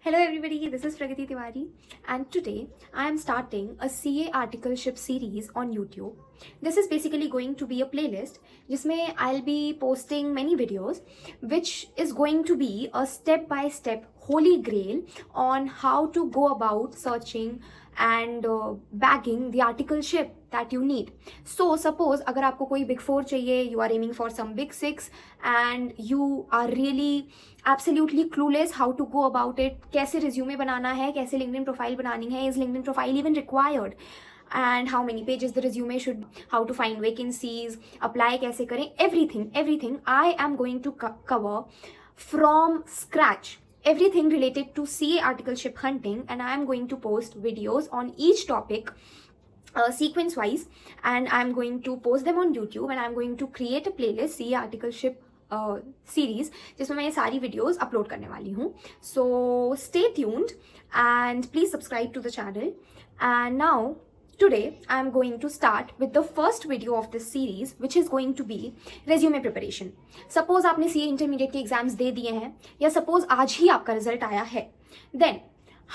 Hello everybody, this is Pragati Tiwari and today I am starting a CA articleship series on YouTube. This is basically going to be a playlist जिसमें I'll be posting many videos which is going to be a step-by-step holy grail on how to go about searching and bagging the articleship that you need. So suppose अगर आपको कोई Big 4 चाहिए, you are aiming for some Big 6 and you are really absolutely clueless how to go about it, कैसे resume बनाना है, कैसे LinkedIn profile बनानी है, is LinkedIn profile even required, and how many pages the resume should, how to find vacancies, apply कैसे करें, everything I am going to cover from scratch. Everything related to CA articleship hunting, and I am going to post videos on each topic sequence wise, and I'm going to post them on YouTube, and I'm going to create a playlist CA articleship series जिसमें मैं ये सारी videos upload करने वाली हूँ. So stay tuned and please subscribe to the channel. And now today I am going to start with the first video of this series, which is going to be resume preparation. Suppose आपने CA intermediate के exams दे दिए हैं या suppose आज ही आपका result आया है, then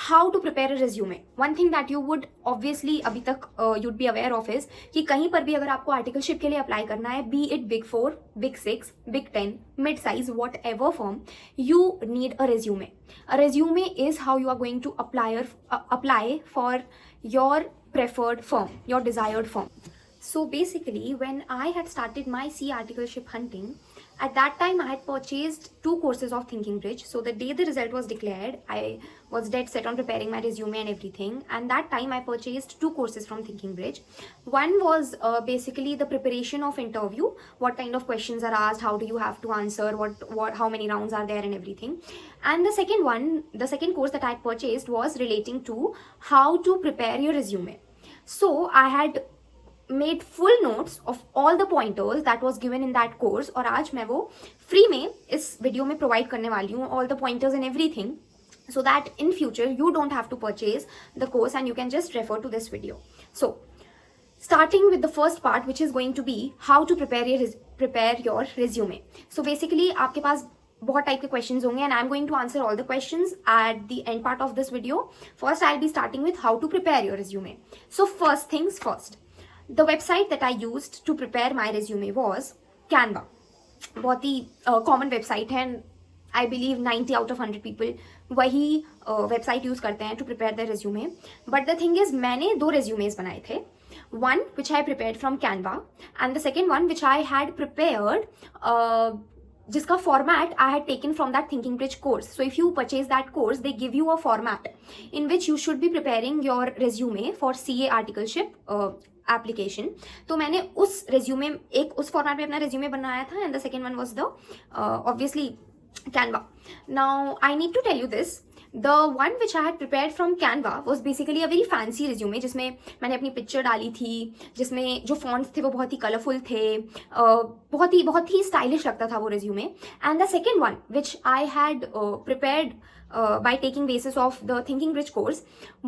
how to prepare a resume. One thing that you would obviously अभी तक you'd be aware of is कि कहीं पर भी अगर आपको articleship के लिए apply करना है, be it Big 4, Big 6, Big 10, mid-size, whatever firm, you need a resume. A resume is how you are going to apply for your preferred firm, your desired firm. So basically, when I had started my CA articleship hunting, at that time I had purchased 2 courses of Thinking Bridge. So the day the result was declared, I was dead set on preparing my resume and everything. And that time I purchased 2 courses from Thinking Bridge. One was basically the preparation of interview, what kind of questions are asked, how do you have to answer, how many rounds are there and everything. And the second course that I had purchased was relating to how to prepare your resume. So I had made full notes of all the pointers that was given in that course, और आज मैं वो free में इस video में provide करने वाली हूँ, all the pointers and everything, so that in future you don't have to purchase the course and you can just refer to this video. So starting with the first part, which is going to be how to prepare your resume. So basically आपके पास बहुत type के questions होंगे and I'm going to answer all the questions at the end part of this video. First I'll be starting with how to prepare your resume. So first things first, the website that I used to prepare my resume was Canva. बहुत ही common website है, I believe 90 out of 100 people वही website use करते हैं to prepare their resume. But the thing is, मैंने 2 resumes बनाए थे. One which I prepared from Canva and the second one which I had prepared जिसका format I had taken from that Thinking Bridge course. So if you purchase that course, they give you a format in which you should be preparing your resume for CA articleship application. तो मैंने उस resume उस format में अपना resume बनाया था and the second one was the obviously Canva. Now I need to tell you this, the one which I had prepared from Canva was basically a very fancy resume जिसमें मैंने अपनी picture डाली थी, जिसमें जो fonts थे वो बहुत ही कलरफुल थे, बहुत ही स्टाइलिश लगता था वो resume. And the second one which I had prepared by taking basis of the Thinking Bridge course,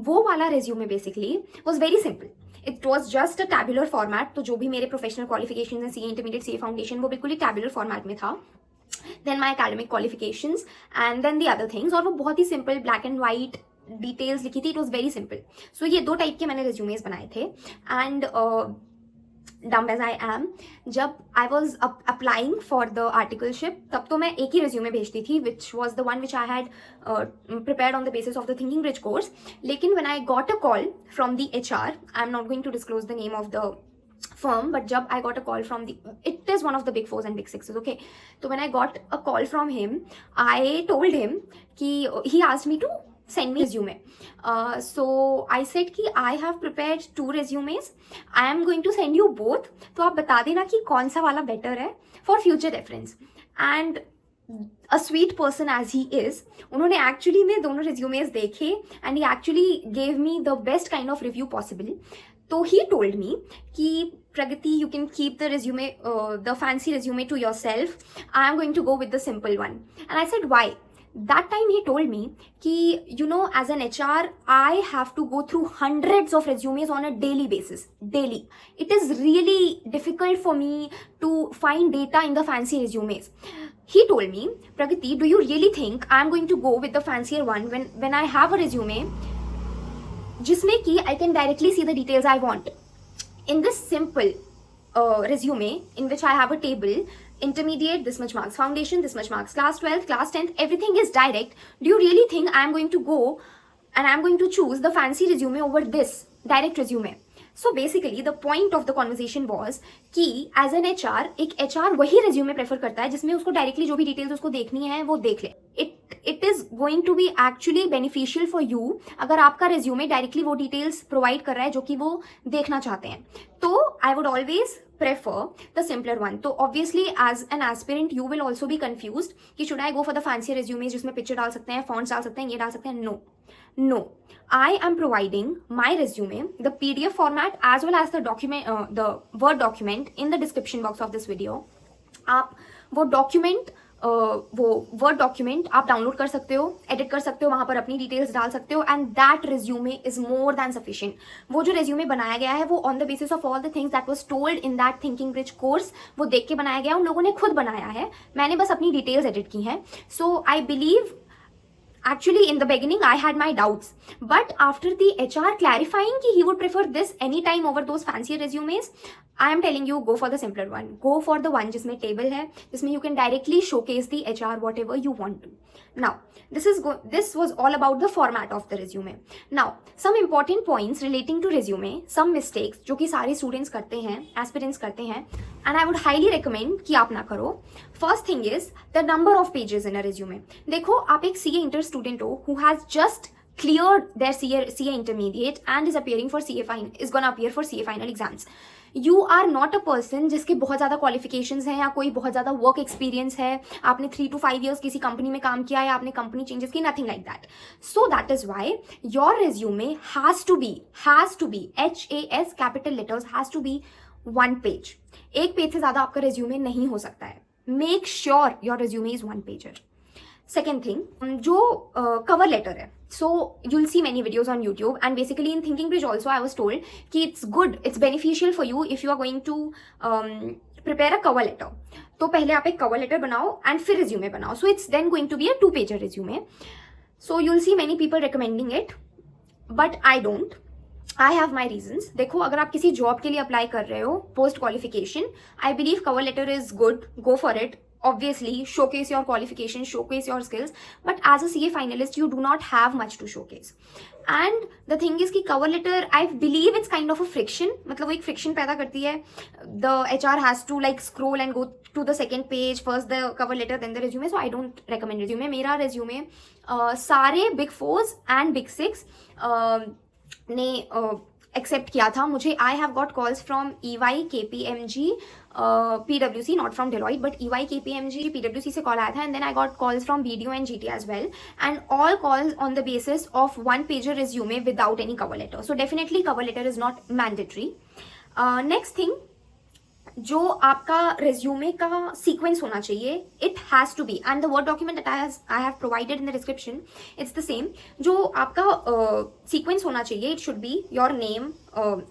वो वाला resume basically was very simple. It was just a tabular format. तो जो भी मेरे professional qualifications हैं, CA Intermediate, CA Foundation, वो बिल्कुल ही tabular format में था. Then my academic qualifications and then the other things, और वो बहुत ही simple black and white details लिखी थी. It was very simple. So ये 2 टाइप के मैंने resumes बनाए थे. And dumb as I am, जब I was applying for the articleship, तब तो मैं एक ही resume भेजती थी, which was the one which I had prepared on the basis of the Thinking Bridge course. लेकिन when I got a call from the HR, I'm not going to disclose the name of the firm, but जब I got a call from it is one of the Big 4s and Big 6s, okay. So when I got a call from him, I told him कि he asked me to send me resume. So I said कि I have prepared 2 resumes. I am going to send you both. तो आप बता देना कि कौन सा वाला better है for future reference. And a sweet person as he is, उन्होंने actually में दोनों resumes देखे and he actually gave me the best kind of review possible. तो he told me कि Pragati, you can keep the resume, the fancy resume to yourself. I am going to go with the simple one. And I said, why? That time he told me कि you know, as an HR I have to go through hundreds of resumes on a daily basis. Daily. It is really difficult for me to find data in the fancy resumes. he told me, Pragati, do you really think I am going to go with the fancier one when I have a resume जिसमें कि I can directly see the details I want. In this simple resume in which I have a table, intermediate this much marks, foundation this much marks, class 12th, class 10th, everything is direct. Do you really think I am going to go and I am going to choose the fancy resume over this direct resume? So basically the point of the conversation was कि as an HR एक HR वही resume prefer करता है जिसमें उसको directly जो भी details उसको देखनी है वो देख ले. It is going to be actually beneficial for you अगर आपका resume directly वो details provide कर रहा है जो कि वो देखना चाहते हैं. तो I would always prefer the simpler one. तो obviously as an aspirant you will also be confused कि should I go for the fancy resumes जिसमें picture डाल सकते हैं, fonts डाल सकते हैं, ये डाल सकते हैं. No, I am providing my resume, the PDF format as well as the document, the Word document in the description box of this video. आप वो document वो वर्ड डॉक्यूमेंट आप डाउनलोड कर सकते हो, एडिट कर सकते हो, वहां पर अपनी डिटेल्स डाल सकते हो and that resume is more than sufficient. वो जो रेज्यूमे बनाया गया है वो on the basis of all the things that was told in that thinking bridge course वो देख के बनाया गया. उन लोगों ने खुद बनाया है, मैंने बस अपनी डिटेल्स एडिट की हैं. So I believe actually in the beginning I had my doubts, but after the HR clarifying कि he would prefer this anytime over those fancier resumes, I am telling you go for the simpler one. Go for the one जिसमें table है, जिसमें you can directly showcase the HR whatever you want to. Now this was all about the format of the resume. Now some important points relating to resume, some mistakes जो कि सारे students करते हैं, aspirants करते हैं, and I would highly recommend कि आप ना करो. First thing is the number of pages in a resume. देखो आप एक CA inter student हो who has just cleared their CA intermediate and is appearing for CA final, is gonna appear for CA final exams. You are not a person जिसके बहुत ज़्यादा qualifications हैं या कोई बहुत ज़्यादा work experience है, आपने 3 to 5 years किसी कंपनी में काम किया या आपने company changes की, nothing like that. So that is why your resume has to be HAS capital letters has to be 1 page. एक पेज से ज़्यादा आपका resume नहीं हो सकता है. Make sure your resume is 1 pager. Second thing, जो cover letter है, so you'll see many videos on YouTube and basically in Thinking Bridge also I was told कि it's good, it's beneficial for you if you are going to prepare a cover letter. तो पहले आप एक cover letter बनाओ and फिर resume बनाओ. So it's then going to be a 2-pager resume. So you'll see many people recommending it, but I don't. I have my reasons. देखो अगर आप किसी जॉब के लिए अप्लाई कर रहे हो post qualification, I believe cover letter is good, go for it. Obviously showcase your qualifications, showcase your skills, but as a CA finalist you do not have much to showcase. And the thing is कि cover letter I believe it's kind of a friction, मतलब वो एक friction पैदा करती है. The HR has to like scroll and go to the second page, first the cover letter then the resume. So I don't recommend resume. मेरा resume सारे Big 4s and Big 6 ने accept किया था. मुझे I have got calls from EY, KPMG, PwC, not from Deloitte, but EY, KPMG, PwC से call आया था. And then I got calls from BDO and GT as well, and all calls on the basis of 1 pager resume without any cover letter. So definitely cover letter is not mandatory. Next thing, जो आपका resume का sequence होना चाहिए, it has to be, and the word document that I have provided in the description, it's the same. जो आपका sequence होना चाहिए, it should be your name,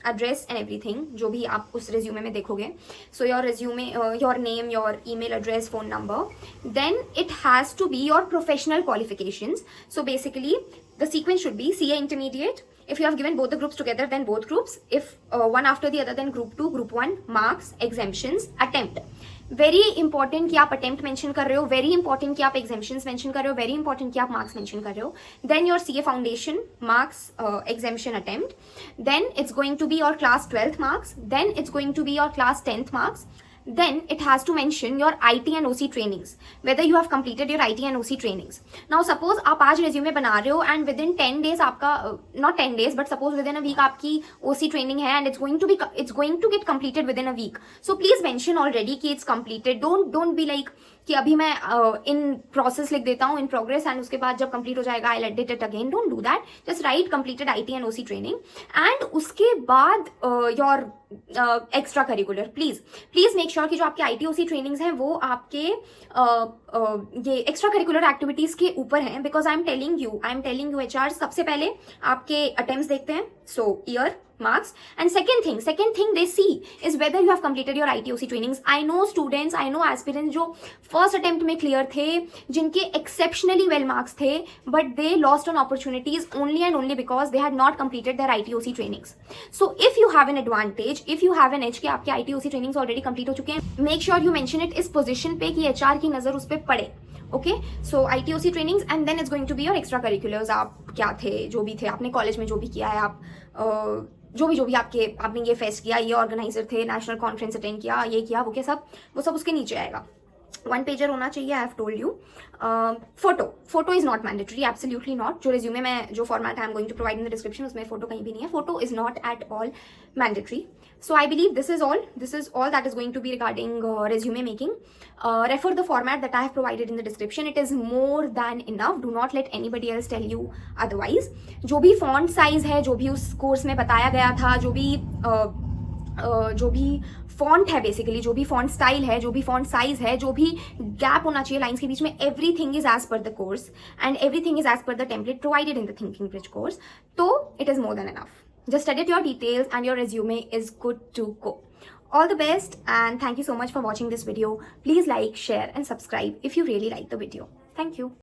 address and everything जो भी आप उस रेज्यूमे में देखोगे. So your resume, your name, your email address, phone number. Then it has to be your professional qualifications. So basically the sequence should be CA intermediate. If you have given both the groups together, then both groups. If one after the other, then group 2, group 1, marks, exemptions, attempt. Very important कि आप attempt mention कर रहे हो, very important कि आप exemptions mention कर रहे हो, very important कि आप marks mention कर रहे हो. Then your CA foundation, marks, exemption, attempt. Then it's going to be your class 12th marks. Then it's going to be your class 10th marks. Then it has to mention your IT and OC trainings, whether you have completed your IT and OC trainings. Now suppose आप आज resume बना रहे हो and within 10 days आपका, not 10 days but suppose within a week आपकी OC training है and it's going to get completed within a week. So please mention already कि it's completed. Don't be like कि अभी मैं in process लिख देता हूँ, in progress, and उसके बाद जब complete हो जाएगा I'll edit it again. Don't do that. Just write completed IT and OC training, and उसके बाद your extra curricular. Please make sure कि जो आपके IT OC trainings हैं वो आपके ये एक्स्ट्रा करिकुलर एक्टिविटीज के ऊपर हैं. Because I am telling you HR सबसे पहले आपके अटेम्प्ट्स देखते हैं. सो year, marks. And second thing they see is whether you have completed your ITOC trainings. I know students, I know aspirants जो first attempt में clear थे, जिनके exceptionally well marks थे, but they lost on opportunities only and only because they had not completed their ITOC trainings. So if you have an advantage, if you have an edge कि आपके ITOC trainings already complete हो चुके हैं, make sure you mention it इस position पे कि HR की नज़र उस पे पड़े. Okay, so ITOC trainings and then it's going to be your extracurriculars. आप क्या थे, जो भी थे आपने कॉलेज में जो भी किया है, आप जो भी आपने ये फेस्ट किया, ये ऑर्गेनाइजर थे, नेशनल कॉन्फ्रेंस अटेंड किया, ये किया, वो क्या, सब वो सब उसके नीचे आएगा. 1 पेजर होना चाहिए. I have told you. Photo is not mandatory, absolutely not. जो रिज्यूमे में जो format I am going to provide in the description, उसमें फोटो कहीं भी नहीं है. Photo is not at all mandatory. So I believe this is all that is going to be regarding resume making. Refer the format that I have provided in the description. It is more than enough. Do not let anybody else tell you otherwise. जो भी font size है, जो भी उस course में बताया गया था, जो भी फॉन्ट है, बेसिकली जो भी फॉन्ट स्टाइल है, जो भी फॉन्ट साइज है, जो भी गैप होना चाहिए लाइंस के बीच में, everything is as per the course and everything is as per the template provided in the thinking bridge course. तो it is more than enough. Just edit your details and your resume is good to go. All the best and thank you so much for watching this video. Please like, share and subscribe if you really like the video. Thank you.